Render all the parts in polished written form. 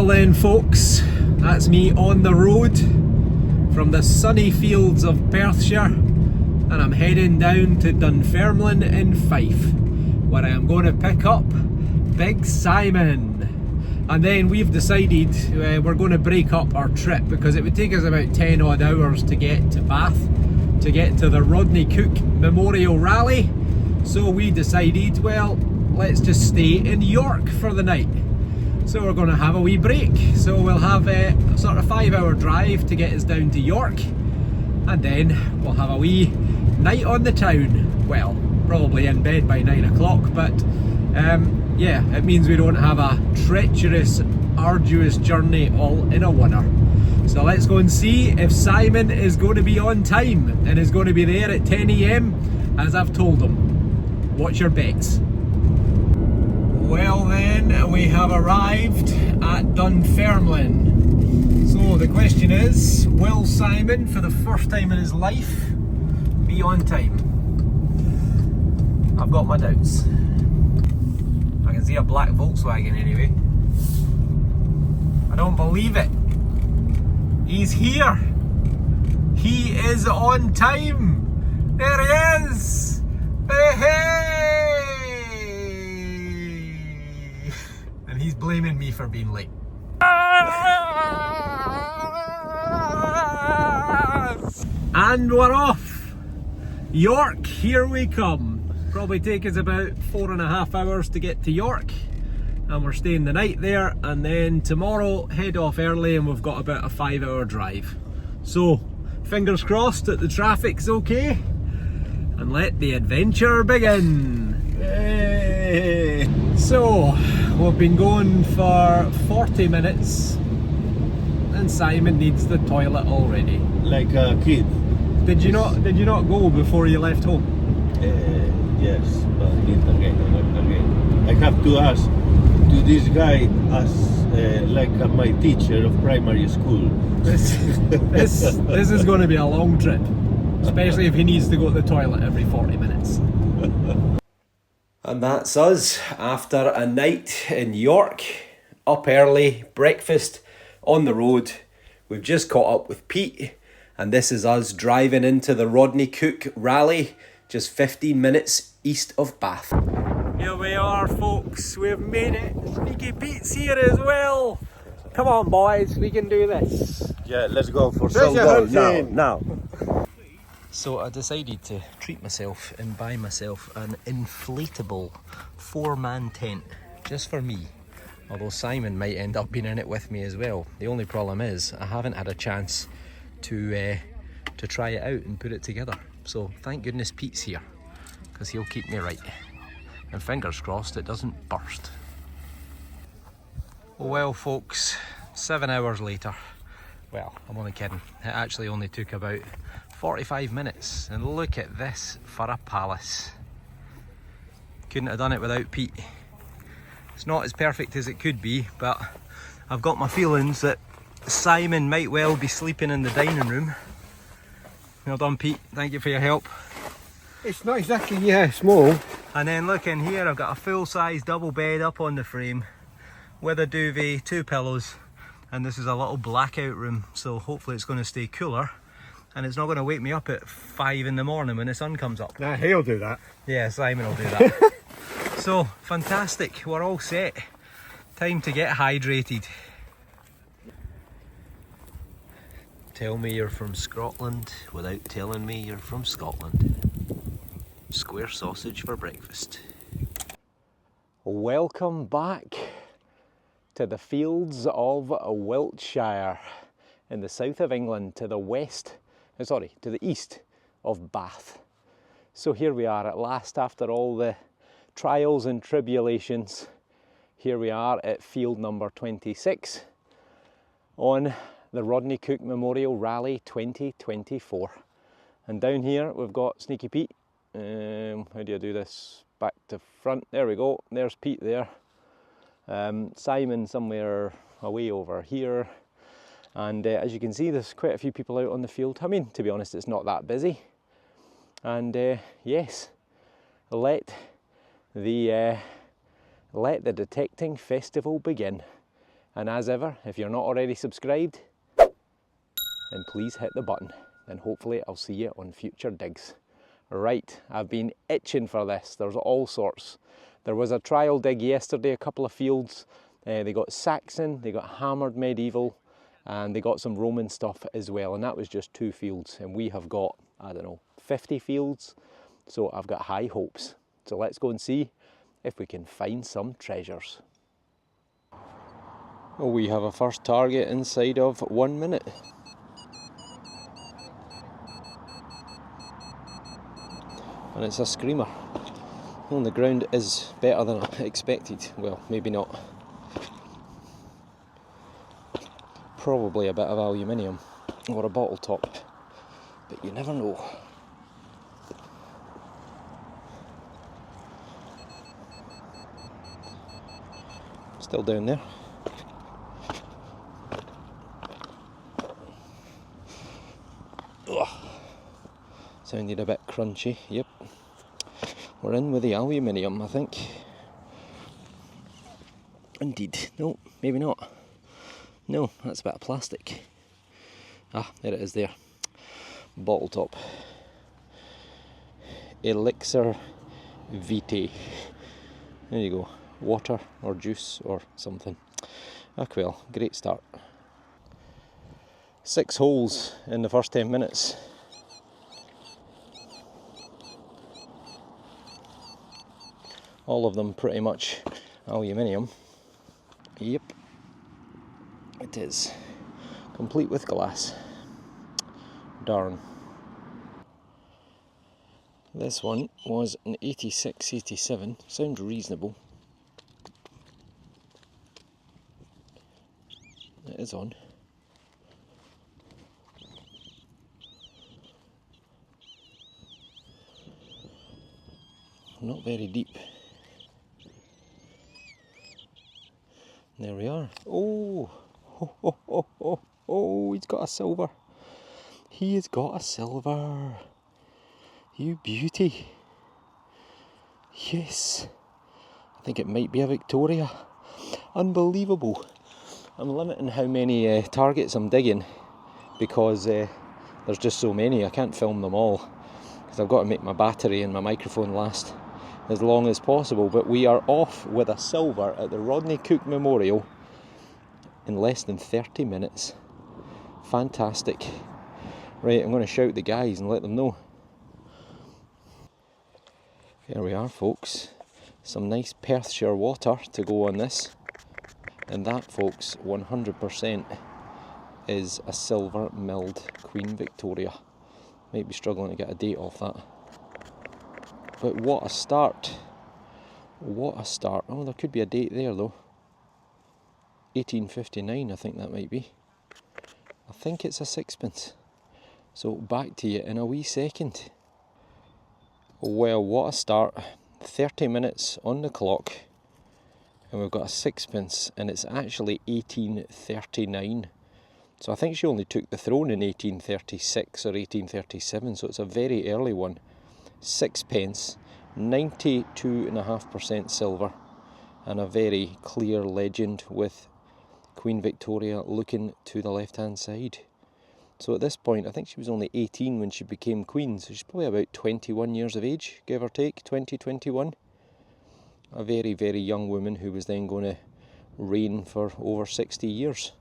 Well then folks, that's me on the road from the sunny fields of Perthshire, and I'm heading down to Dunfermline in Fife, where I am going to pick up Big Simon. And then we've decided we're going to break up our trip because it would take us about 10 odd hours to get to Bath, to get to the Rodney Cook Memorial Rally. So we decided, well, let's just stay in York for the night. So we're going to have a wee break. So we'll have a sort of 5-hour drive to get us down to York, and then we'll have a wee night on the town. Well, probably in bed by 9 o'clock, but yeah, it means we don't have a treacherous, arduous journey all in a winner. So let's go and see if Simon is going to be on time and is going to be there at 10 AM as I've told him. Watch your bets. Well then, we have arrived at Dunfermline. So the question is, will Simon, for the first time in his life, be on time? I've got my doubts. I can see a black Volkswagen anyway. I don't believe it. He's here. He is on time. There he is. Hey! And he's blaming me for being late. And we're off. York, here we come. Probably take us about 4.5 hours to get to York, and we're staying the night there, and then tomorrow head off early, and we've got about a 5-hour drive. So fingers crossed that the traffic's okay, and let the adventure begin. Yay. So we've been going for 40 minutes and Simon needs the toilet already. Like a kid. Did you not go before you left home? Yes, but again. I have to ask to this guy as like my teacher of primary school. This is going to be a long trip, especially if he needs to go to the toilet every 40 minutes. And that's us after a night in York, up early, breakfast, on the road. We've just caught up with Pete, and this is us driving into the Rodney Cook Rally, just 15 minutes east of Bath. Here we are folks, we've made it. Sneaky Pete's here as well. Come on boys, we can do this. Yeah, let's go for some gold now. So I decided to treat myself and buy myself an inflatable 4-man tent, just for me. Although Simon might end up being in it with me as well. The only problem is I haven't had a chance to try it out and put it together. So thank goodness Pete's here, because he'll keep me right. And fingers crossed it doesn't burst. Well folks, 7 hours later. Well, I'm only kidding. It actually only took about 45 minutes, and look at this for a palace. Couldn't have done it without Pete. It's not as perfect as it could be, but I've got my feelings that Simon might well be sleeping in the dining room. Well done Pete, thank you for your help. It's not exactly, small. And then look in here, I've got a full-size double bed up on the frame with a duvet, 2 pillows, and this is a little blackout room, so hopefully it's going to stay cooler. And it's not going to wake me up at 5 in the morning when the sun comes up. Nah, he'll do that. Yeah, Simon will do that. So, fantastic. We're all set. Time to get hydrated. Tell me you're from Scotland without telling me you're from Scotland. Square sausage for breakfast. Welcome back to the fields of Wiltshire in the south of England, to the to the east of Bath. So here we are at last, after all the trials and tribulations. Here we are at field number 26 on the Rodney Cook Memorial Rally 2024. And down here we've got Sneaky Pete. How do you do this? Back to front. There we go. There's Pete there. Simon somewhere away over here. And as you can see, there's quite a few people out on the field. I mean, to be honest, it's not that busy. And yes, let the detecting festival begin. And as ever, if you're not already subscribed, then please hit the button, and hopefully I'll see you on future digs. Right, I've been itching for this. There's all sorts. There was a trial dig yesterday, a couple of fields. They got Saxon, they got hammered medieval, and they got some Roman stuff as well, and that was just 2 fields, and we have got, I don't know, 50 fields, so I've got high hopes. So let's go and see if we can find some treasures. Well, we have a first target inside of 1 minute. And it's a screamer. Well, the ground is better than I expected. Well, maybe not. Probably a bit of aluminium or a bottle top, but you never know. Still down there. Ugh. Sounded a bit crunchy. Yep. We're in with the aluminium, I think. Indeed. No, maybe not. No, that's a bit of plastic. Ah, there it is there. Bottle top. Elixir Vitae. There you go. Water or juice or something. Ah, well, great start. 6 holes in the first 10 minutes. All of them pretty much aluminium. Yep, it is. Complete with glass. Darn. This one was an 86, 87. Sounds reasonable. It is on. Not very deep. There we are. Oh, oh, he's got a silver. He has got a silver. You beauty. Yes. I think it might be a Victoria. Unbelievable. I'm limiting how many targets I'm digging because there's just so many. I can't film them all because I've got to make my battery and my microphone last as long as possible. But we are off with a silver at the Rodney Cook Memorial in less than 30 minutes. Fantastic. Right, I'm going to shout the guys and let them know. Here we are, folks. Some nice Perthshire water to go on this. And that, folks, 100% is a silver milled Queen Victoria. Might be struggling to get a date off that. But what a start. What a start. Oh, there could be a date there though. 1859, I think that might be. I think it's a 6pence. So back to you in a wee second. Well, what a start. 30 minutes on the clock. And we've got a 6pence, and it's actually 1839. So I think she only took the throne in 1836 or 1837, so it's a very early one. 6pence, 92.5% silver, and a very clear legend with Queen Victoria looking to the left hand side. So at this point, I think she was only 18 when she became queen, so she's probably about 21 years of age, give or take, 20, 21. A very, very young woman who was then going to reign for over 60 years.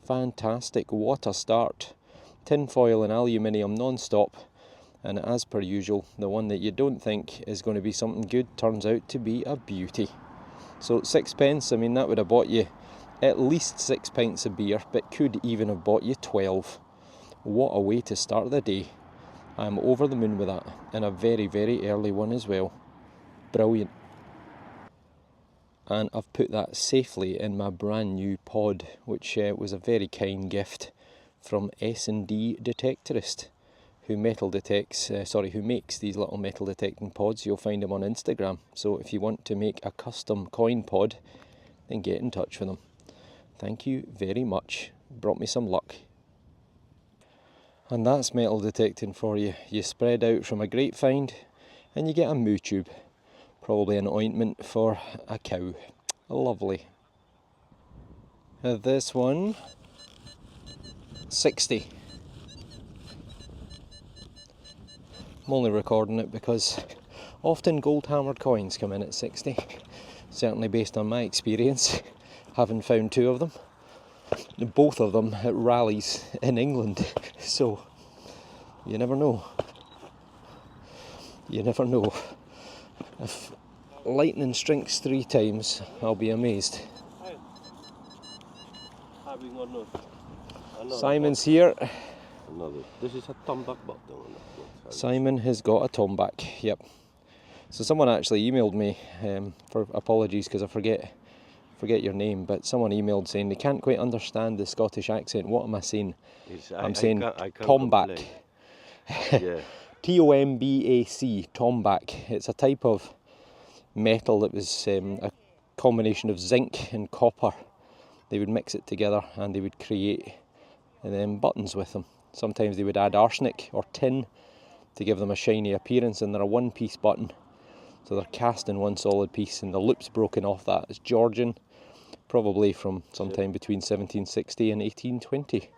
Fantastic, what a start. Tinfoil and aluminium non-stop, and as per usual, the one that you don't think is going to be something good turns out to be a beauty. So 6pence, I mean, that would have bought you at least 6 pints of beer, but could even have bought you 12. What a way to start the day. I'm over the moon with that, and a very, very early one as well. Brilliant. And I've put that safely in my brand new pod, which was a very kind gift from S&D Detectorist, who who makes these little metal detecting pods. You'll find them on Instagram. So if you want to make a custom coin pod, then get in touch with them. Thank you very much. Brought me some luck. And that's metal detecting for you. You spread out from a great find and you get a moo tube. Probably an ointment for a cow. Lovely. This one, 60. I'm only recording it because often gold hammered coins come in at 60. Certainly based on my experience, having found two of them. Both of them at rallies in England. So, you never know. You never know. If lightning strikes 3 times, I'll be amazed. Having another Simon's here. another. This is a Tomback bottom. Simon has got a Tomback, yep. So someone actually emailed me, for apologies because I forget your name, but someone emailed saying they can't quite understand the Scottish accent. What am I saying? I'm saying Tomback. Yeah. Tombac, Tomback. It's a type of metal that was a combination of zinc and copper. They would mix it together and they would create buttons with them. Sometimes they would add arsenic or tin to give them a shiny appearance, and they're a one-piece button. So they're cast in one solid piece and the loop's broken off that. It's Georgian, probably from sometime between 1760 and 1820.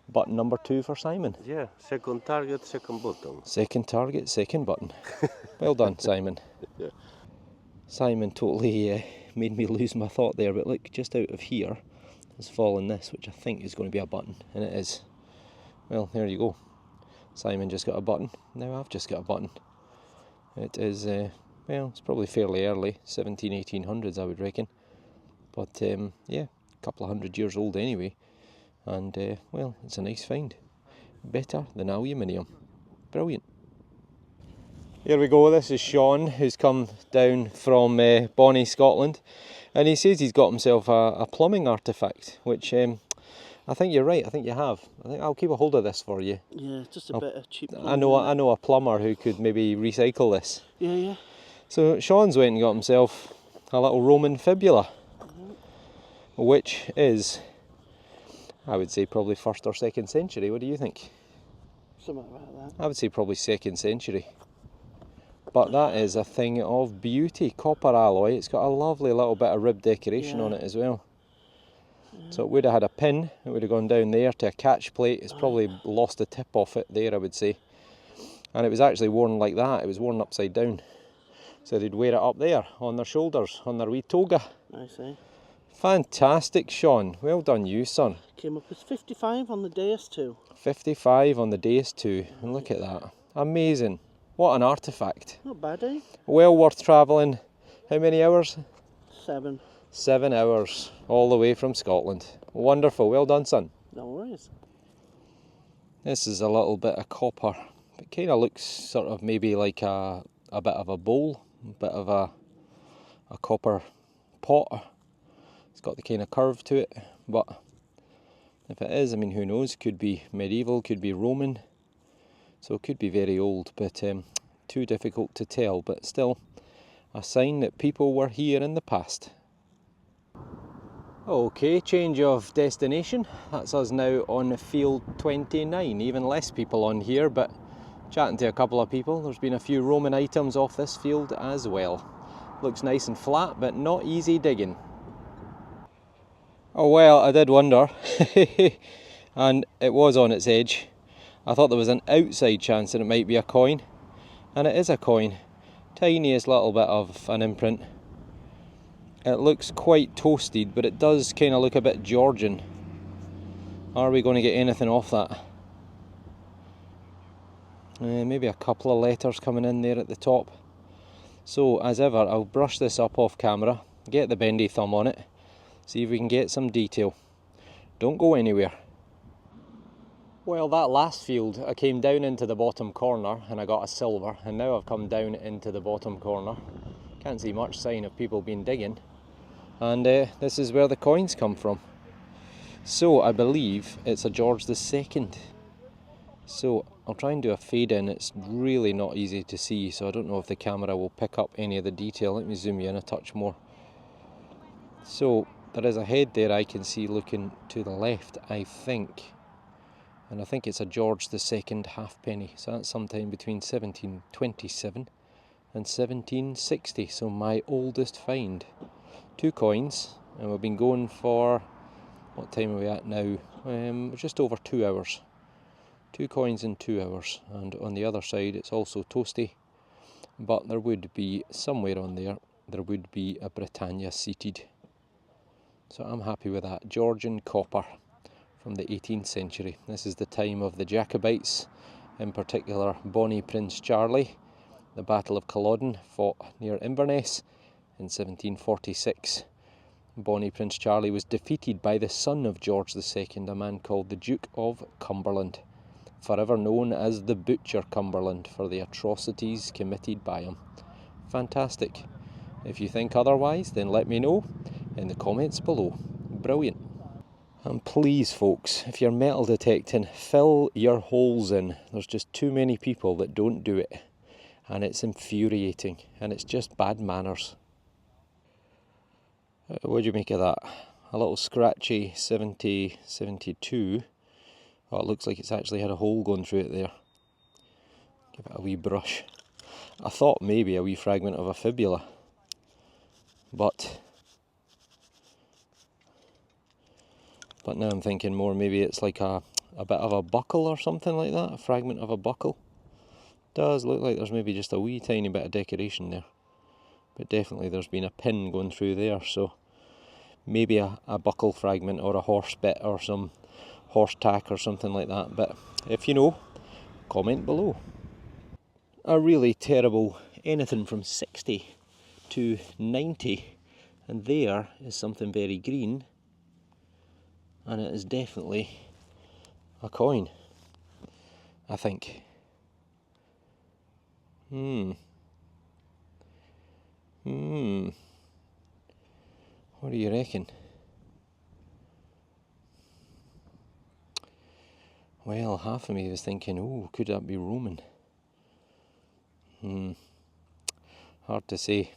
Button number 2 for Simon. Yeah, second target, second button. Second target, second button. Well done, Simon. Yeah. Simon totally made me lose my thought there, but look, just out of here has fallen this, which I think is going to be a button, and it is. Well, there you go. Simon just got a button, now I've just got a button. It is, well, it's probably fairly early, 1800s I would reckon. But yeah, a couple of 100 years old anyway. And well, it's a nice find. Better than aluminium. Brilliant. Here we go, this is Sean, who's come down from Bonnie, Scotland. And he says he's got himself a plumbing artefact, which I think you're right, I think you have. I think I'll keep a hold of this for you. Yeah, just a bit of cheap plumbing. I know a plumber who could maybe recycle this. Yeah, yeah. So Sean's went and got himself a little Roman fibula, which is, I would say, probably 1st or 2nd century. What do you think? Something like that. I would say probably 2nd century. But that is a thing of beauty. Copper alloy. It's got a lovely little bit of rib decoration on it as well. So it would have had a pin. It would have gone down there to a catch plate. It's probably lost the tip off it there, I would say. And it was actually worn like that. It was worn upside down. So they'd wear it up there on their shoulders, on their wee toga. I see. Fantastic, Sean. Well done you, son. Came up as 55 on the dais too. 55 on the dais too. And look at that. Amazing. What an artefact. Not bad, eh? Well worth travelling. How many hours? 7. 7 hours. All the way from Scotland. Wonderful. Well done, son. No worries. This is a little bit of copper. It kind of looks sort of maybe like a bit of a bowl. A bit of a copper pot. It's got the kind of curve to it, but if it is, I mean, who knows? Could be medieval, could be Roman, so it could be very old, but too difficult to tell, but still a sign that people were here in the past. Okay, change of destination. That's us now on field 29, even less people on here, but chatting to a couple of people. There's been a few Roman items off this field as well. Looks nice and flat, but not easy digging. Oh well, I did wonder, and it was on its edge. I thought there was an outside chance that it might be a coin, and it is a coin. Tiniest little bit of an imprint. It looks quite toasted, but it does kind of look a bit Georgian. Are we going to get anything off that? Maybe a couple of letters coming in there at the top. So, as ever, I'll brush this up off camera, get the bendy thumb on it, see if we can get some detail. Don't go anywhere. Well, that last field, I came down into the bottom corner and I got a silver, and now I've come down into the bottom corner. Can't see much sign of people been digging. And this is where the coins come from. So, I believe it's a George II. So, I'll try and do a fade in. It's really not easy to see, so I don't know if the camera will pick up any of the detail. Let me zoom you in a touch more. So, there is a head there I can see looking to the left, I think. And I think it's a George II halfpenny. So that's sometime between 1727 and 1760. So my oldest find. 2 coins, and we've been going for What time are we at now? Just over 2 hours. 2 coins in 2 hours. And on the other side it's also toasty, but there would be somewhere on there would be a Britannia seated. So I'm happy with that. Georgian copper from the 18th century. This is the time of the Jacobites, in particular Bonnie Prince Charlie. The Battle of Culloden, fought near Inverness in 1746. Bonnie Prince Charlie was defeated by the son of George II, a man called the Duke of Cumberland, forever known as the Butcher Cumberland for the atrocities committed by him. Fantastic. If you think otherwise, then let me know in the comments below. Brilliant. And please folks, if you're metal detecting, fill your holes in. There's just too many people that don't do it, and it's infuriating, and it's just bad manners. What do you make of that? A little scratchy 72. Oh, it looks like it's actually had a hole going through it there. Give it a wee brush. I thought maybe a wee fragment of a fibula, but now I'm thinking more maybe it's like a bit of a buckle or something like that, a fragment of a buckle. Does look like there's maybe just a wee tiny bit of decoration there, but definitely there's been a pin going through there, so maybe a buckle fragment or a horse bit or some horse tack or something like that. But if you know, comment below. A really terrible anything from 60 to 90, and there is something very green, and it is definitely a coin, I think. What do you reckon? Well, half of me was thinking, oh, could that be Roman? Hard to say.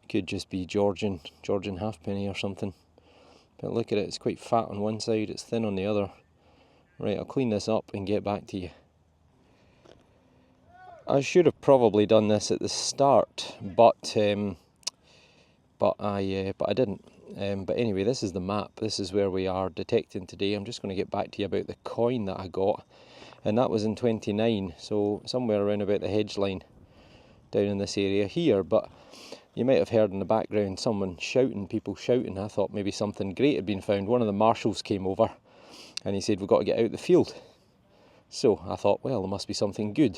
Could just be Georgian halfpenny or something. But look at it, it's quite fat on one side, it's thin on the other. Right, I'll clean this up and get back to you. I should have probably done this at the start, but I didn't. But anyway, this is the map. This is where we are detecting today. I'm just going to get back to you about the coin that I got, and that was in 29, so somewhere around about the hedge line down in this area here. But you might have heard in the background someone shouting, people shouting. I thought maybe something great had been found. One of the marshals came over and he said, we've got to get out the field. So I thought, well, there must be something good.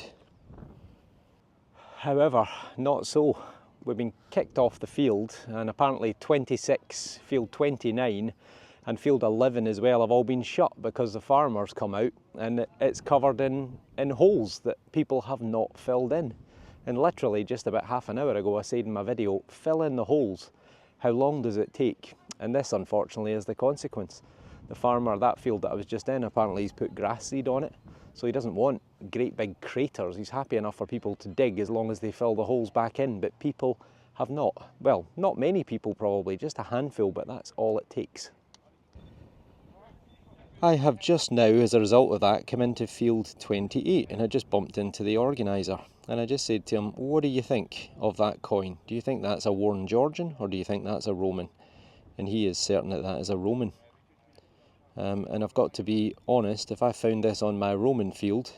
However, not so. We've been kicked off the field, and apparently 26, field 29 and field 11 as well have all been shut because the farmers come out and it's covered in holes that people have not filled in. And literally just about half an hour ago I said in my video, fill in the holes. How long does it take? And this unfortunately is the consequence. The farmer, that field that I was just in, apparently he's put grass seed on it. So he doesn't want great big craters. He's happy enough for people to dig as long as they fill the holes back in, but people have not. Well, not many people probably, just a handful, but that's all it takes. I have just now, as a result of that, come into field 28, and I just bumped into the organiser. And I just said to him, what do you think of that coin? Do you think that's a worn Georgian, or do you think that's a Roman? And he is certain that that is a Roman. And I've got to be honest, if I found this on my Roman field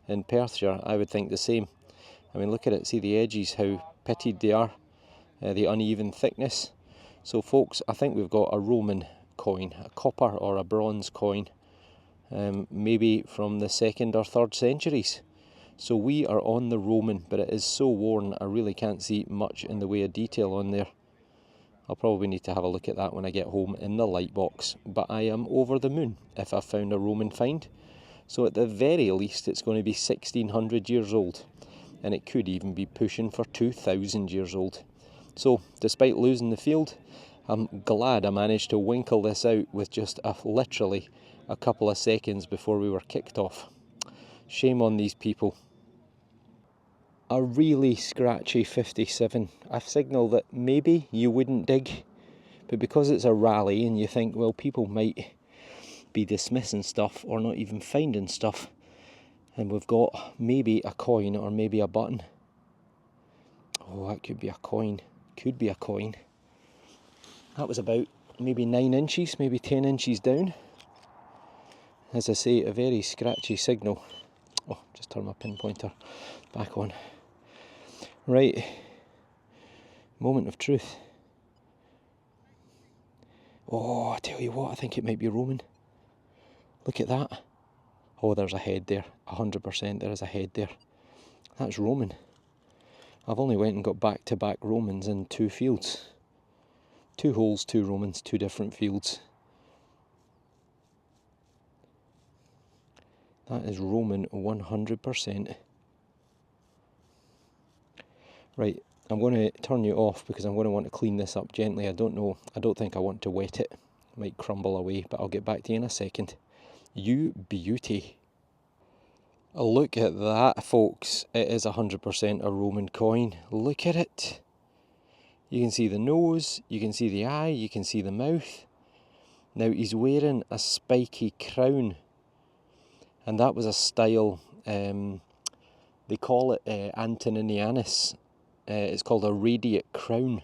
in Perthshire, I would think the same. I mean, look at it, see the edges, how pitted they are, the uneven thickness. So folks, I think we've got a Roman coin, a copper or a bronze coin, maybe from the 2nd or 3rd centuries. So we are on the Roman, but it is so worn I really can't see much in the way of detail on there. I'll probably need to have a look at that when I get home in the light box, but I am over the moon if I've found a Roman find. So at the very least it's going to be 1600 years old, and it could even be pushing for 2000 years old. So despite losing the field, I'm glad I managed to winkle this out with just literally a couple of seconds before we were kicked off. Shame on these people. A really scratchy 57. I've signalled that maybe you wouldn't dig, but because it's a rally and you think, well, people might be dismissing stuff or not even finding stuff, and we've got maybe a coin or maybe a button. Oh, that could be a coin. Could be a coin. That was about maybe 9 inches, maybe 10 inches down. As I say, a very scratchy signal. Oh, just turn my pinpointer back on. Right, moment of truth. Oh, I tell you what, I think it might be Roman. Look at that. Oh, there's a head there. 100% there is a head there. That's Roman. I've only went and got back-to-back Romans in 2 fields. 2 holes, 2 Romans, 2 different fields. That is Roman 100%. Right, I'm going to turn you off because I'm going to want to clean this up gently. I don't think I want to wet it. It might crumble away, but I'll get back to you in a second. You beauty. Look at that, folks. It is 100% a Roman coin. Look at it. You can see the nose, you can see the eye, you can see the mouth. Now he's wearing a spiky crown. And that was a style, they call it Antoninianus. It's called a radiate crown.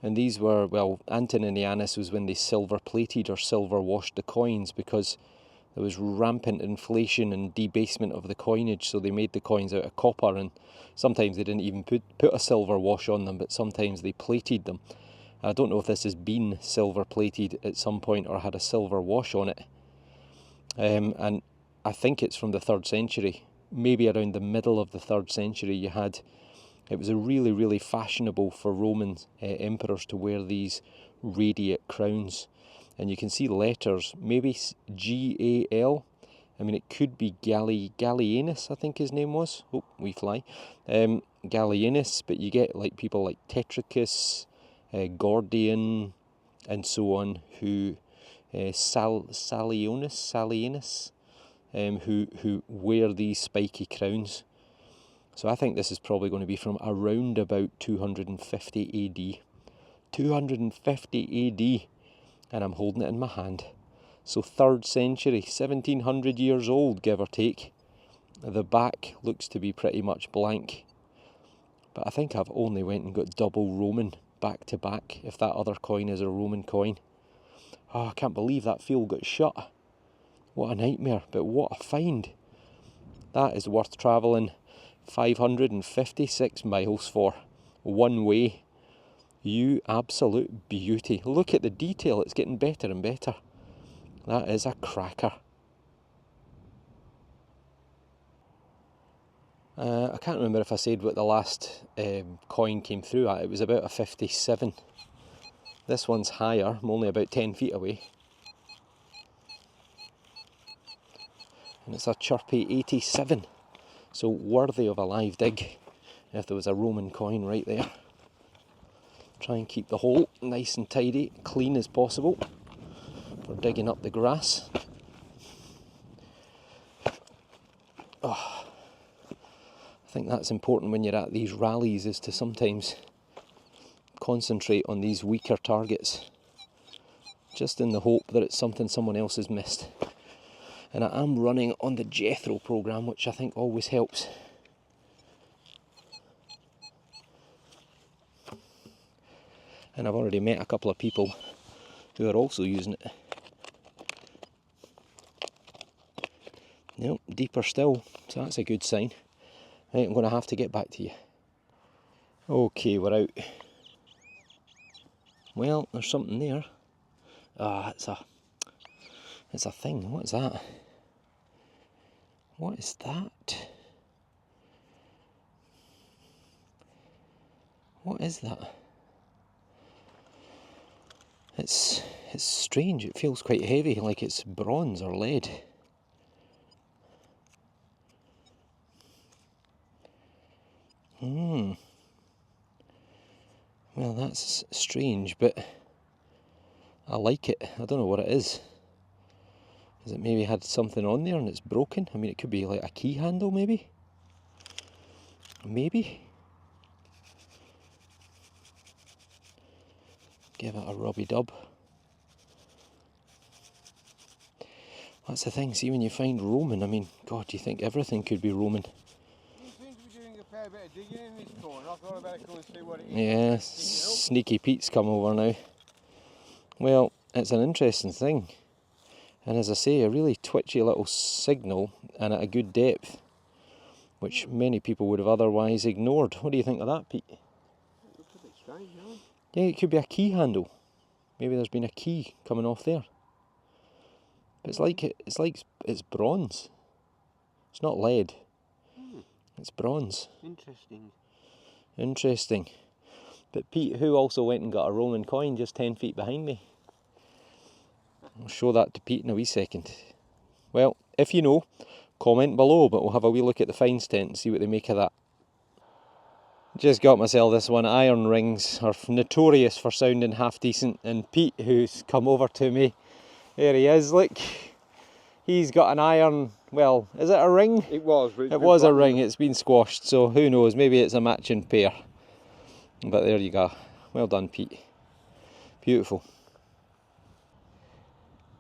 And these were, well, Antoninianus was when they silver plated or silver washed the coins, because there was rampant inflation and debasement of the coinage, so they made the coins out of copper, and sometimes they didn't even put a silver wash on them, but sometimes they plated them. I don't know if this has been silver plated at some point or had a silver wash on it. And I think it's from the 3rd century, maybe around the middle of the 3rd century it was a really, really fashionable for Roman emperors to wear these radiate crowns. And you can see letters, maybe G-A-L. I mean, it could be Gallienus, I think his name was. Oh, we fly. Gallienus, but you get like people like Tetricus, Gordian, and so on, who Salianus, who wear these spiky crowns. So I think this is probably going to be from around about 250 AD. 250 AD. And I'm holding it in my hand. So 3rd century, 1700 years old, give or take. The back looks to be pretty much blank. But I think I've only went and got double Roman back to back, if that other coin is a Roman coin. Oh, I can't believe that field got shut. What a nightmare, but what a find. That is worth travelling 556 miles for, one way. You absolute beauty. Look at the detail, it's getting better and better. That is a cracker. I can't remember if I said what the last coin came through at. It was about a 57. This one's higher, I'm only about 10 feet away. And it's a chirpy 87. So worthy of a live dig, if there was a Roman coin right there. Try and keep the hole nice and tidy, clean as possible for digging up the grass. Oh, I think that's important when you're at these rallies, is to sometimes concentrate on these weaker targets, just in the hope that it's something someone else has missed. And I am running on the Jethro program, which I think always helps. And I've already met a couple of people who are also using it. Nope, deeper still, so that's a good sign. Right, I'm going to have to get back to you. Okay, we're out. Well, there's something there. Ah, it's a thing. What is that? What is that? What is that? It's strange, it feels quite heavy, like it's bronze or lead. Well, that's strange, but I like it. I don't know what it is. Has it maybe had something on there and it's broken? I mean, it could be like a key handle, maybe? Maybe? Give it a rubby dub. That's the thing, see, when you find Roman, I mean, God, do you think everything could be Roman? You seem to be doing a fair bit of digging in this corner. I thought I'd better go and see what it is. Yeah, Sneaky Pete's come over now. Well, it's an interesting thing. And as I say, a really twitchy little signal and at a good depth, which many people would have otherwise ignored. What do you think of that, Pete? Looks a bit strange, huh? Yeah, it could be a key handle. Maybe there's been a key coming off there. But it's bronze. It's not lead. It's bronze. Interesting. Interesting. But Pete, who also went and got a Roman coin just 10 feet behind me? I'll show that to Pete in a wee second. Well, if you know, comment below, but we'll have a wee look at the fines tent and see what they make of that. Just got myself this one. Iron rings are notorious for sounding half decent, and Pete, who's come over to me, there he is, look. He's got an iron, well, is it a ring? It was. But It was a ring, it's been squashed, so who knows, maybe it's a matching pair. But there you go. Well done, Pete. Beautiful.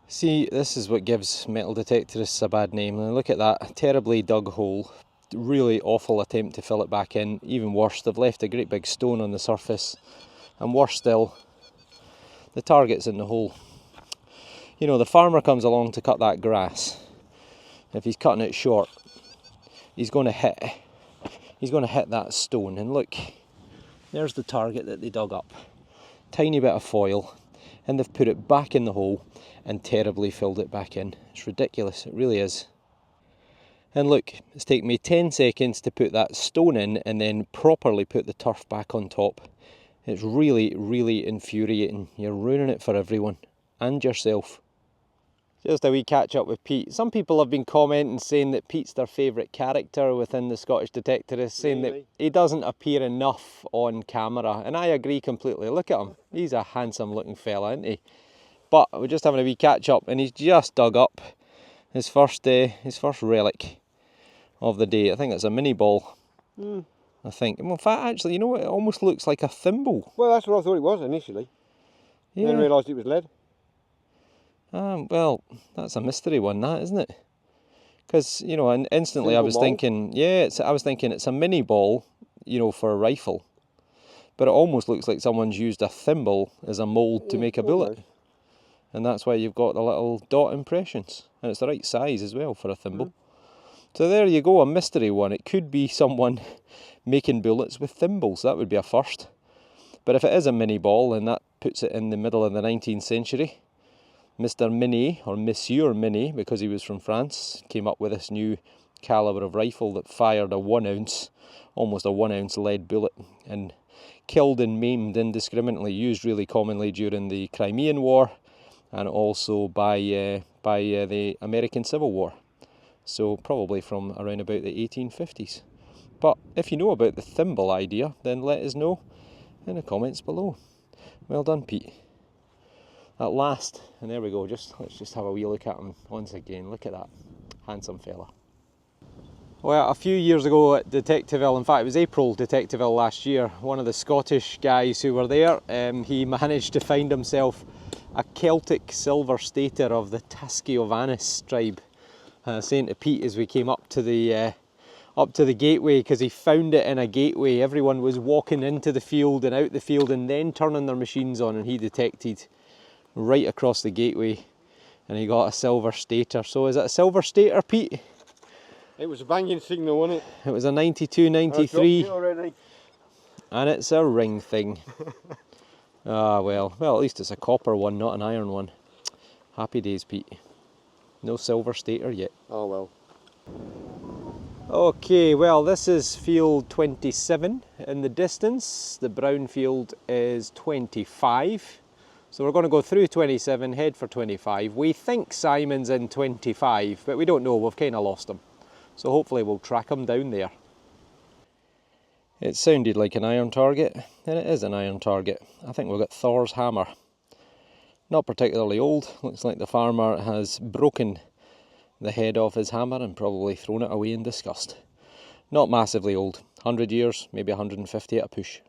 See, this is what gives metal detectorists a bad name. Now look at that, terribly dug hole. Really awful attempt to fill it back in. Even worse, they've left a great big stone on the surface. And worse still, the target's in the hole. You know, the farmer comes along to cut that grass. If he's cutting it short, he's going to hit that stone. And look, there's the target that they dug up. Tiny bit of foil, and they've put it back in the hole and terribly filled it back in. It's ridiculous, it really is. And look, it's taken me 10 seconds to put that stone in and then properly put the turf back on top. It's really, really infuriating. You're ruining it for everyone and yourself. Just a wee catch up with Pete. Some people have been commenting saying that Pete's their favourite character within the Scottish Detectorist, saying that he doesn't appear enough on camera, and I agree completely. Look at him, he's a handsome looking fella, isn't he? But we're just having a wee catch up, and he's just dug up his first relic of the day. I think it's a mini ball. I think. Well, in fact, actually, you know what? It almost looks like a thimble. Well, that's what I thought it was initially. Yeah. Then realised it was lead. Well, that's a mystery one, that, isn't it? Because, you know, and instantly I was Thimble mould? thinking, yeah, I was thinking it's a mini ball, you know, for a rifle. But it almost looks like someone's used a thimble as a mould to make a bullet. Almost. And that's why you've got the little dot impressions. And it's the right size as well for a thimble. So there you go, a mystery one. It could be someone making bullets with thimbles. That would be a first. But if it is a mini ball, then that puts it in the middle of the 19th century. Mr. Mini, or Monsieur Mini, because he was from France, came up with this new calibre of rifle that fired a 1 ounce, almost a 1 ounce lead bullet, and killed and maimed indiscriminately, used really commonly during the Crimean War, and also by the American Civil War. So probably from around about the 1850s. But if you know about the thimble idea, then let us know in the comments below. Well done, Pete. At last, and there we go, let's just have a wee look at him once again. Look at that, handsome fella. Well, a few years ago at Detectiveville, in fact it was April Detectiveville last year, one of the Scottish guys who were there, he managed to find himself a Celtic silver stater of the Tasciovanis tribe. Saying to Pete as we came up to the gateway, because he found it in a gateway. Everyone was walking into the field and out the field and then turning their machines on, and he detected right across the gateway, and he got a silver stater. So is it a silver stater, Pete? It was a banging signal, wasn't it? It was a 92, 93, Already. and it's a ring thing. Well, at least it's a copper one, not an iron one. Happy days, Pete. No silver stater yet. Oh well. Okay, well, this is field 27 in the distance. The brown field is 25. So we're going to go through 27, head for 25. We think Simon's in 25, but we don't know, we've kind of lost him. So hopefully we'll track him down there. It sounded like an iron target, and it is an iron target. I think we've got Thor's hammer. Not particularly old, looks like the farmer has broken the head off his hammer and probably thrown it away in disgust. Not massively old, 100 years, maybe 150 at a push.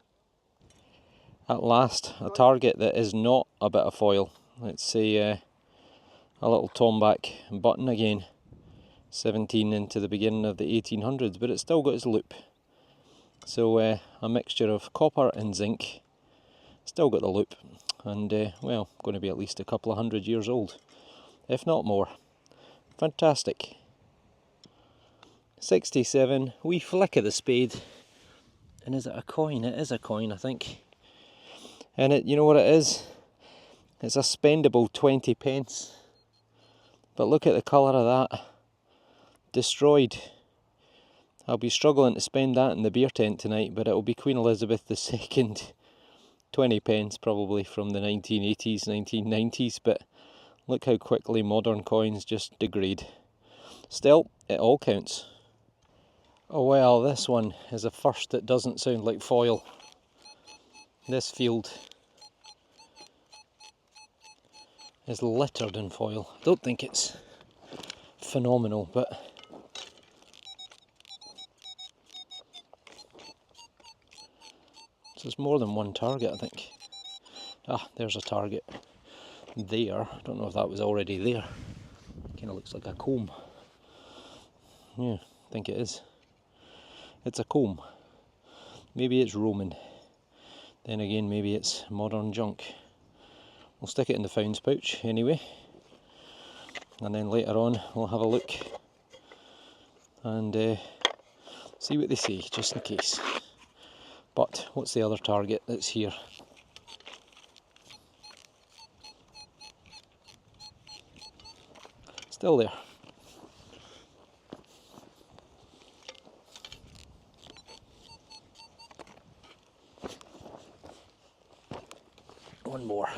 At last, a target that is not a bit of foil. Let's a little Tomback button again. 17 into the beginning of the 1800s, but it's still got its loop. So a mixture of copper and zinc. Still got the loop. and well, going to be at least a couple of 100 years old, if not more. Fantastic. 67, wee flick of the spade, and is it a coin? It is a coin, I think. And it, you know what it is? It's a spendable 20 pence. But look at the colour of that. Destroyed. I'll be struggling to spend that in the beer tent tonight, but it'll be Queen Elizabeth II. 20 pence probably from the 1980s, 1990s, but look how quickly modern coins just degrade. Still, it all counts. Oh well, this one is a first that doesn't sound like foil. This field is littered in foil. I don't think it's phenomenal, but so there's more than one target, I think. Ah, there's a target there. I don't know if that was already there. Kind of looks like a comb. Yeah, I think it is. It's a comb. Maybe it's Roman. Then again, maybe it's modern junk. We'll stick it in the founds pouch anyway, and then later on we'll have a look and see what they say, just in case. But what's the other target that's here? Still there. One more.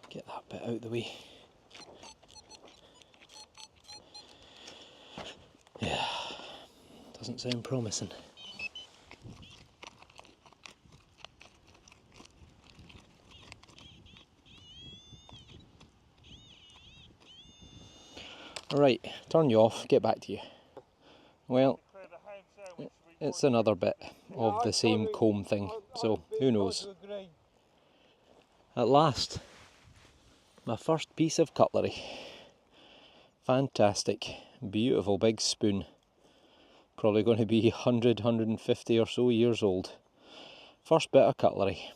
Get that bit out of the way. Yeah, doesn't sound promising. Alright, turn you off, get back to you. Well, it's another bit of the same comb thing, so who knows. At last, my first piece of cutlery. Fantastic, beautiful big spoon. Probably going to be 100, 150 or so years old. First bit of cutlery.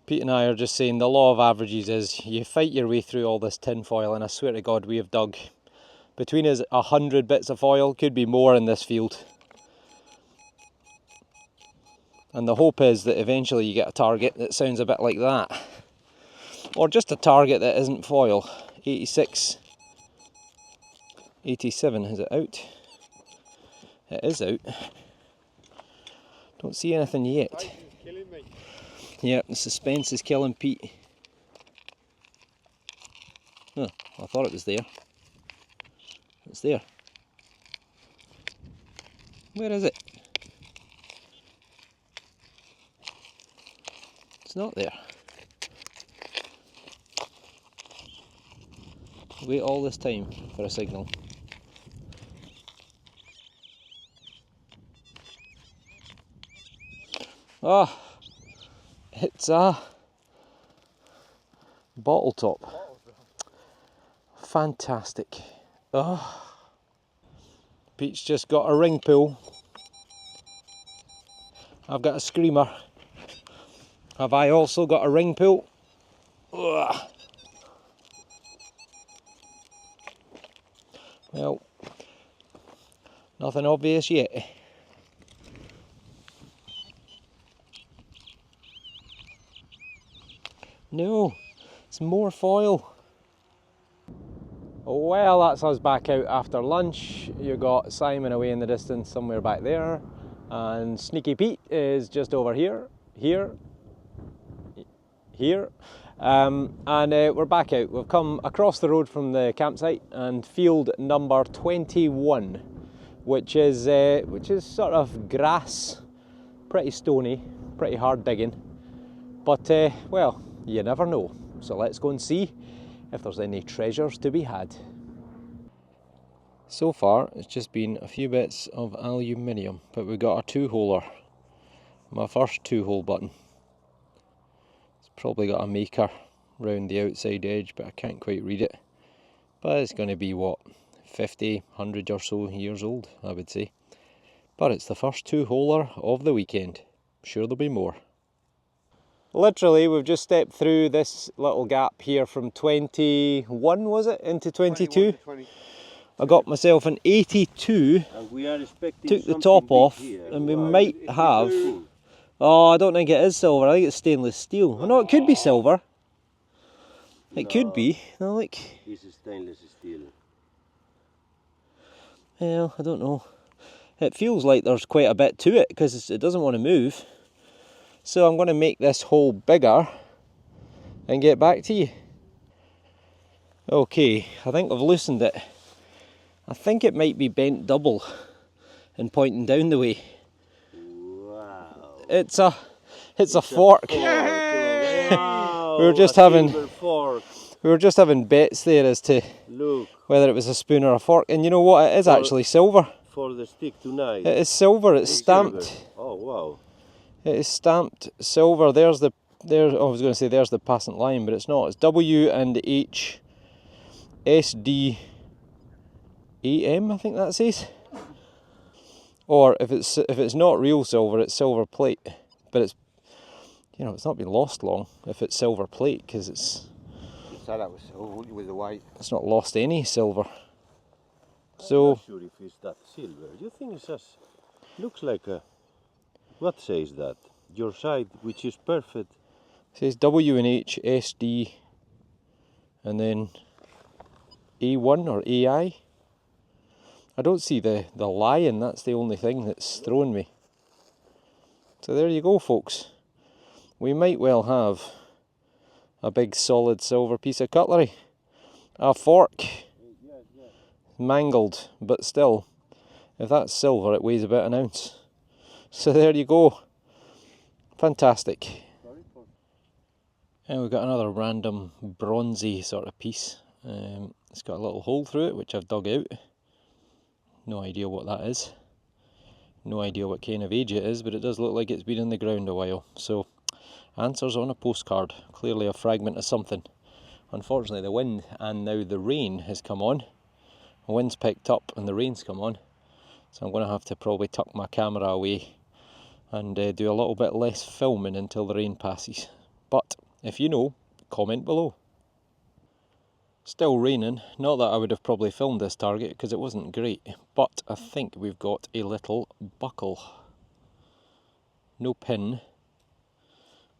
Pete and I are just saying the law of averages is you fight your way through all this tin foil, and I swear to God we have dug between us 100 bits of foil, could be more in this field. And the hope is that eventually you get a target that sounds a bit like that. Or just a target that isn't foil. 86. 87, is it out? It is out. Don't see anything yet. Yeah, the suspense is killing Pete. Oh, I thought it was there. It's there. Where is it? It's not there. Wait all this time for a signal. Ah, it's a bottle top. Fantastic. Ah. Pete's just got a ring pull. I've got a screamer. Have I also got a ring pull? Ugh. Well, nothing obvious yet. No, it's more foil. Well, that's us back out after lunch. You got Simon away in the distance somewhere back there, and Sneaky Pete is just over here, and we're back out. We've come across the road from the campsite and field number 21, which is sort of grass, pretty stony, pretty hard digging, but well, you never know. So let's go and see if there's any treasures to be had. So far it's just been a few bits of aluminium, but we got a 2-holer. My first 2-hole button. It's probably got a maker round the outside edge, but I can't quite read it. But it's going to be what, 50, 100 or so years old, I would say. But it's the first 2-holer of the weekend. Sure there'll be more. Literally, we've just stepped through this little gap here from 21, was it, into 22? I got myself an 82, And we are expecting took the something top big off, here. and we Wow. might have... Oh, I don't think it is silver, I think it's stainless steel. No, it could be silver. It could be. No, look. This is stainless steel. Well, I don't know. It feels like there's quite a bit to it because it doesn't want to move. So I'm going to make this hole bigger and get back to you. Okay, I think I've loosened it. I think it might be bent double and pointing down the way. Wow. It's a fork. Wow. We were just a having- silver fork. We were just having bets there as to Look, whether it was a spoon or a fork, and you know what? It is actually silver. for the stick tonight. It is silver. It's stamped. Silver. Oh wow. It is stamped silver. I was going to say there's the passant line, but it's not. It's W and H S D A M, I think that says. Or if it's not real silver, it's silver plate. But it's, you know, it's not been lost long if it's silver plate, because it's So that was silver with the white. it's not lost any silver. I'm So not sure if it's that silver. You think it's just looks like a. What says that? Your side, which is perfect. it says W and H S D, and then A1 or AI. I don't see the lion. That's the only thing that's thrown me. So there you go, folks. We might well have a big solid silver piece of cutlery. A fork. Mangled, but still, if that's silver, it weighs about an ounce. So there you go. Fantastic. And we've got another random bronzy sort of piece. It's got a little hole through it, which I've dug out. No idea what that is. No idea what kind of age it is, but it does look like it's been in the ground a while. So, answers on a postcard. Clearly a fragment of something. Unfortunately, the wind and now the rain has come on. The wind's picked up and the rain's come on. So I'm going to have to probably tuck my camera away and do a little bit less filming until the rain passes. But if you know, comment below. Still raining. Not that I would have probably filmed this target because it wasn't great, but I think we've got a little buckle. No pin,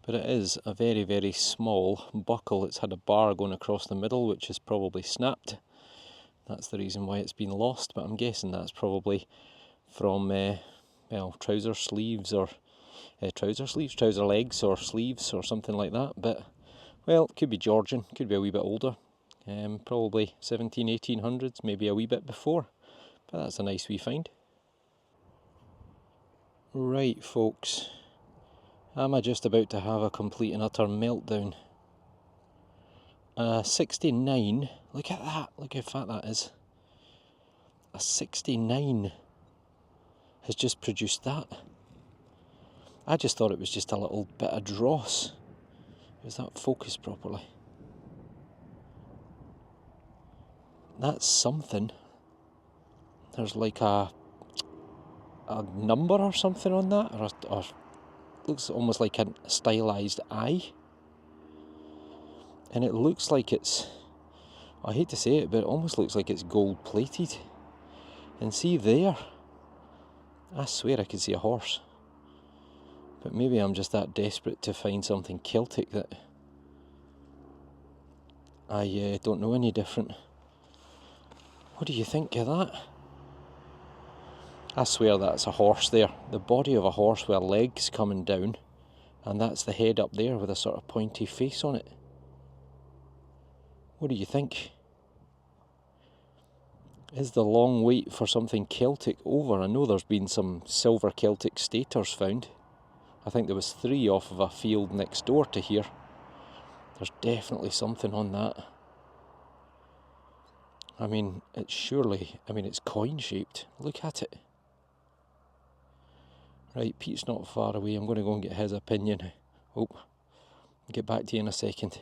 but it is a very, very small buckle. It's had a bar going across the middle, which is probably snapped. That's the reason why it's been lost, but I'm guessing that's probably from, well, trouser sleeves or trouser legs or sleeves or something like that. But, well, it could be Georgian, could be a wee bit older. Probably 1800s, maybe a wee bit before. But that's a nice wee find. Right, folks. Am I just about to have a complete and utter meltdown? 69, look at that, look how fat that is. A 69 has just produced that. I just thought it was just a little bit of dross. Is that focused properly? That's something. There's like a number or something on that, or looks almost like a stylized eye. And it looks like it's, I hate to say it, but it almost looks like it's gold plated. And see there, I swear I could see a horse. But maybe I'm just that desperate to find something Celtic that I don't know any different. What do you think of that? I swear that's a horse there. The body of a horse with legs coming down, and that's the head up there with a sort of pointy face on it. What do you think? Is the long wait for something Celtic over? I know there's been some silver Celtic stators found. I think there was 3 off of a field next door to here. There's definitely something on that. I mean, it's surely, it's coin shaped. Look at it. Right, Pete's not far away. I'm going to go and get his opinion. Oh, get back to you in a second.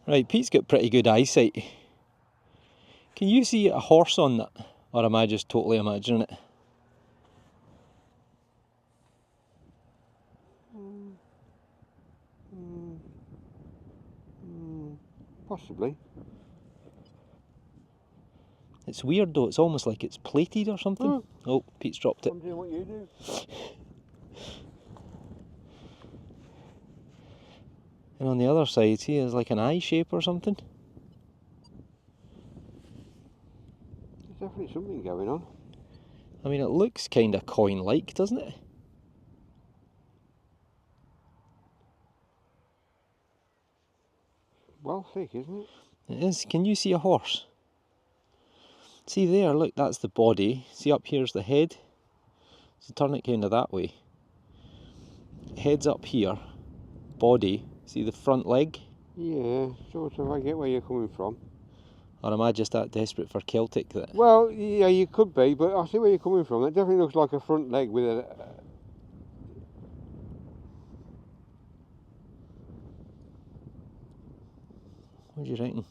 Right, Pete's got pretty good eyesight. Can you see a horse on that? Or am I just totally imagining it? Possibly. It's weird though, it's almost like it's plated or something. Oh, Pete's dropped it. I'm doing what you do. And on the other side, see, there's like an eye shape or something. There's definitely something going on. I mean, it looks kind of coin-like, doesn't it? Well thick, isn't it? It is. Can you see a horse? See there, look, that's the body. See up here's the head. So turn it kind of that way. Head's up here. Body. See the front leg? Yeah, sort of. I get where you're coming from. Or am I just that desperate for Celtic that... Well, yeah, you could be, but I see where you're coming from. It definitely looks like a front leg with a... What do you reckon?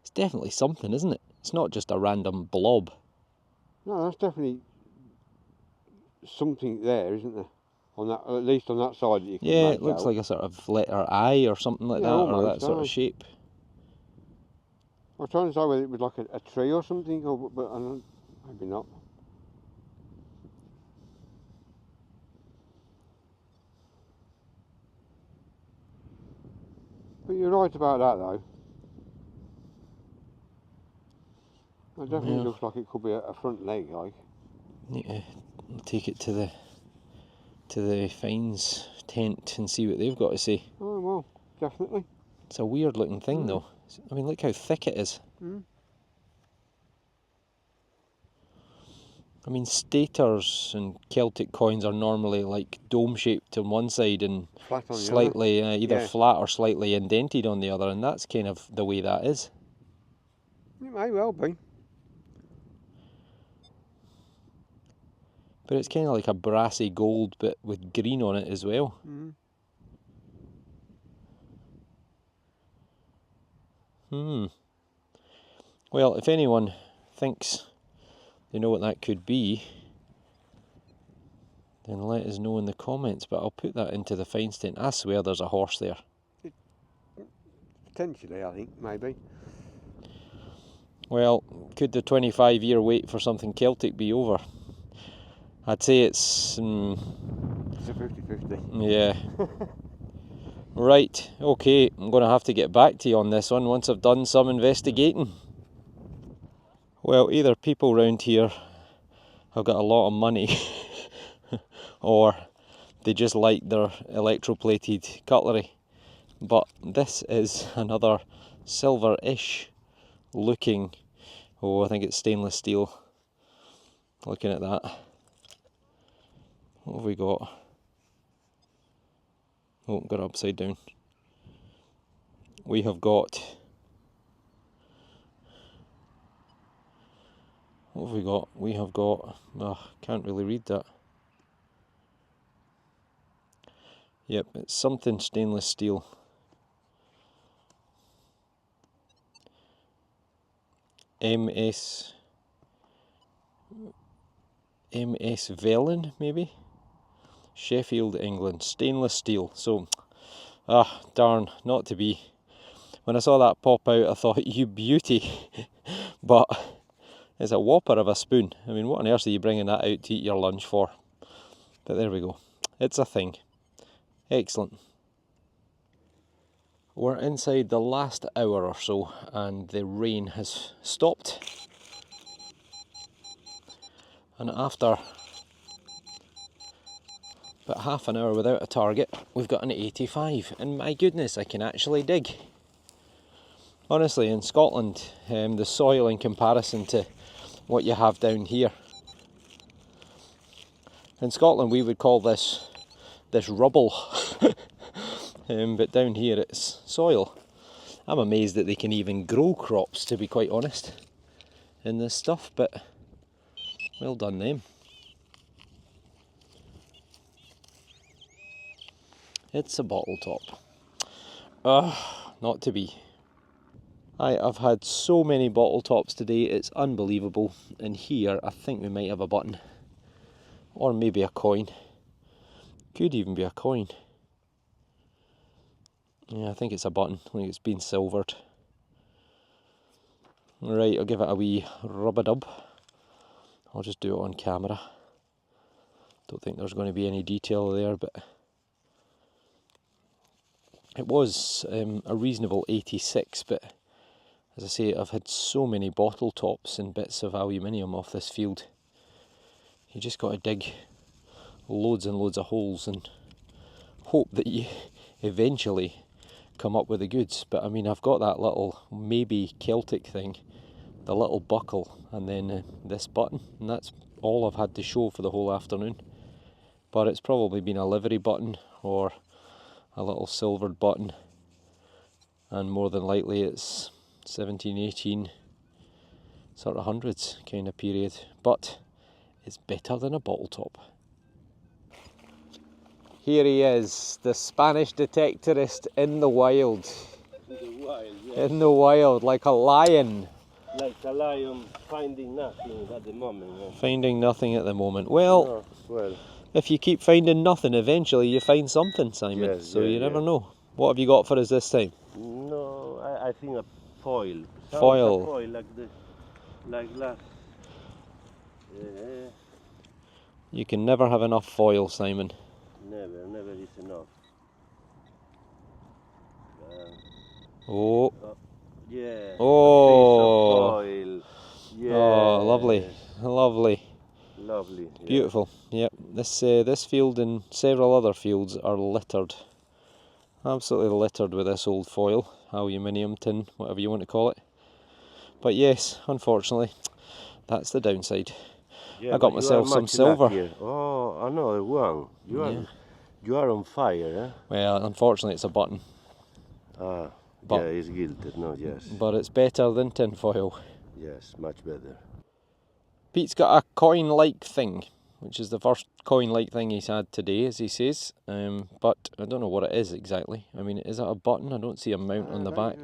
It's definitely something, isn't it? It's not just a random blob. No, that's definitely something there, isn't there? On that, at least on that side that you can Yeah, make it looks out. like a sort of letter I or something like Yeah, that, or that almost, sort aye. of shape. I was trying to say whether it was like a tree or something, or, but I don't, maybe not. But you're right about that, though. It definitely Yeah. looks like it could be a front leg, like. Need to take it to the fines tent and see what they've got to say. Oh, well, definitely. It's a weird looking thing though. I mean, look how thick it is. I mean, stators and Celtic coins are normally like dome shaped on one side and Flat on the slightly either Yeah. flat or slightly indented on the other, and that's kind of the way that is. other. It may well be. But it's kind of like a brassy gold but with green on it as well. Well, if anyone thinks they know what that could be, then let us know in the comments, but I'll put that into the fines tent. I swear there's a horse there. Potentially, I think, maybe. Well, could the 25-year wait for something Celtic be over? I'd say it's... It's a 50-50. yeah. Right, okay, I'm going to have to get back to you on this one once I've done some investigating. Well, either people round here have got a lot of money or they just like their electroplated cutlery. But this is another silver-ish looking, I think it's stainless steel. Looking at that. What have we got? Oh, got it upside down. We have got... what have we got? We have got... can't really read that. Yep, it's something stainless steel. MS Velen, maybe? Sheffield, England. Stainless steel. So, darn, not to be. When I saw that pop out, I thought, you beauty. But it's a whopper of a spoon. I mean, what on earth are you bringing that out to eat your lunch for? But there we go. It's a thing. Excellent. We're inside the last hour or so, and the rain has stopped. And after about half an hour without a target, we've got an 85, and my goodness, I can actually dig. Honestly, in Scotland, the soil in comparison to what you have down here. In Scotland we would call this rubble, but down here it's soil. I'm amazed that they can even grow crops, to be quite honest, in this stuff, but well done them. It's a bottle top. Not to be. I've had so many bottle tops today, it's unbelievable. And here I think we might have a button. Or maybe a coin. Could even be a coin. Yeah, I think it's a button. I think it's been silvered. Right, I'll give it a wee rub-a-dub. I'll just do it on camera. Don't think there's going to be any detail there, but it was a reasonable 86, but as I say, I've had so many bottle tops and bits of aluminium off this field. You just got to dig loads and loads of holes and hope that you eventually come up with the goods. But I mean, I've got that little maybe Celtic thing, the little buckle, and then this button, and that's all I've had to show for the whole afternoon. But it's probably been a livery button or a little silvered button, and more than likely it's 17, 18, sort of hundreds kind of period, but it's better than a bottle top. Here he is, the Spanish detectorist in the wild. In the wild, yes. In the wild, like a lion. Like a lion finding nothing at the moment. Yeah. Finding nothing at the moment. Well, Oh, well, if you keep finding nothing, eventually you find something, Simon. Yes, so yeah, you never yeah. know. What have you got for us this time? no, I think a foil. Sounds Foil. A foil like last. Yeah, You can never have enough foil, Simon. never is enough. Oh, Yeah. Oh. A piece of foil. Yeah. oh, lovely, lovely, Lovely. Yeah. beautiful. Yep, this field and several other fields are littered. Absolutely littered with this old foil, aluminium, tin, whatever you want to call it. But yes, unfortunately, that's the downside. Yeah, I got but you myself are some much silver. luckier. Oh, another one. You are on fire, eh? Well, unfortunately, it's a button, Ah, But- yeah, it's gilded. No, yes, but it's better than tin foil. yes, much better. Pete's got a coin-like thing, which is the first coin-like thing he's had today, as he says. But I don't know what it is exactly. I mean, is it a button? I don't see a mount on the back.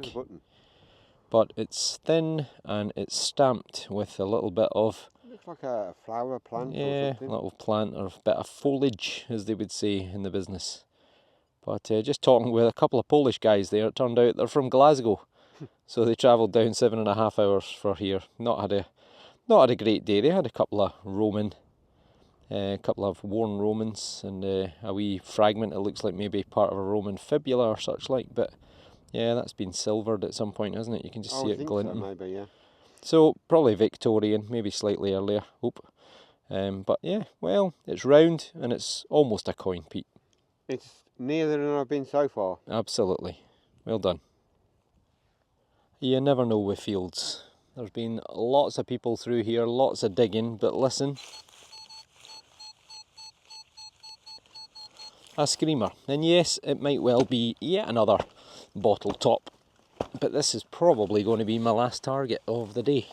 But it's thin and it's stamped with a little bit of, Looks like a flower plant or yeah, something. little plant or a bit of foliage, as they would say in the business. But just talking with a couple of Polish guys there, it turned out they're from Glasgow. So they travelled down 7.5 hours for here. Not had a great day. They had a couple of worn Romans and a wee fragment. It looks like maybe part of a Roman fibula or such like. But yeah, that's been silvered at some point, hasn't it? You can just see I it think glinting. so, maybe, yeah. So probably Victorian, maybe slightly earlier. But yeah, well, it's round and it's almost a coin, Pete. It's nearer than I've been so far. Absolutely. Well done. You never know with fields. There's been lots of people through here, lots of digging, but listen. A screamer. And yes, it might well be yet another bottle top, but this is probably going to be my last target of the day.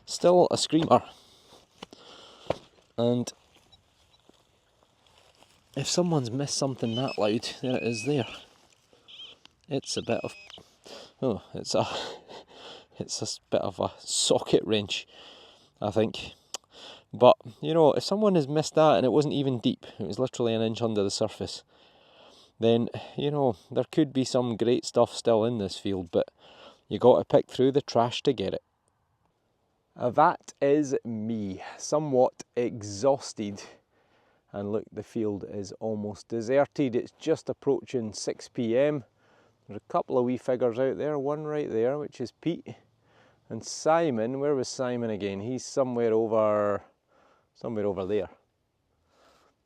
Still a screamer. And if someone's missed something that loud, there it is there. It's a bit of, oh, it's a bit of a socket wrench, I think. But, you know, if someone has missed that and it wasn't even deep, it was literally an inch under the surface, then, you know, there could be some great stuff still in this field, but you got to pick through the trash to get it. That is me, somewhat exhausted. And look, the field is almost deserted. It's just approaching 6 p.m. There's a couple of wee figures out there, one right there, which is Pete. And Simon, where was Simon again? He's somewhere over there.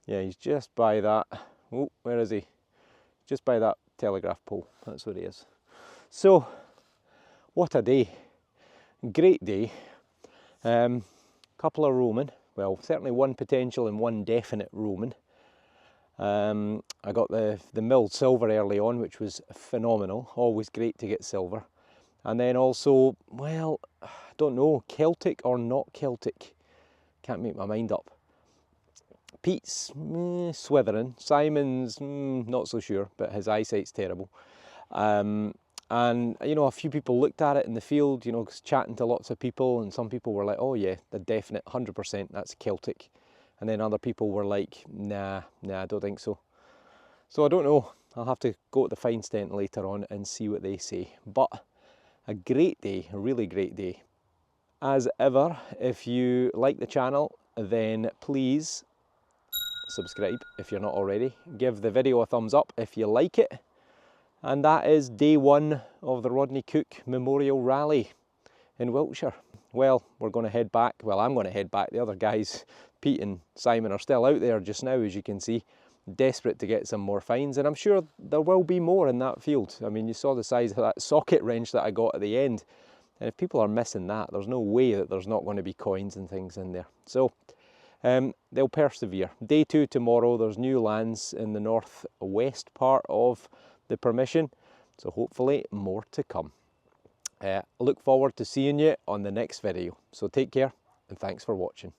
Yeah, he's just by that, oh, where is he? Just by that telegraph pole, that's where he is. So, what a day. Great day. Couple of Roman, well, certainly one potential and one definite Roman. I got the milled silver early on, which was phenomenal. Always great to get silver. And then also, well, I don't know, Celtic or not Celtic. Can't make my mind up. Pete's swithering, Simon's not so sure, but his eyesight's terrible. And you know, a few people looked at it in the field, you know, chatting to lots of people, and some people were like, oh yeah, the definite 100%, that's Celtic. And then other people were like, nah, I don't think so. So I don't know, I'll have to go to the fine stent later on and see what they say. But a great day, a really great day. As ever, if you like the channel, then please subscribe if you're not already. Give the video a thumbs up if you like it. And that is day one of the Rodney Cook Memorial Rally in Wiltshire. Well, we're going to head back. Well, I'm going to head back. The other guys, Pete and Simon, are still out there just now, as you can see, desperate to get some more finds. And I'm sure there will be more in that field. I mean, you saw the size of that socket wrench that I got at the end. And if people are missing that, there's no way that there's not going to be coins and things in there. So they'll persevere. Day two tomorrow, there's new lands in the northwest part of the permission. So hopefully more to come. Look forward to seeing you on the next video. So take care and thanks for watching.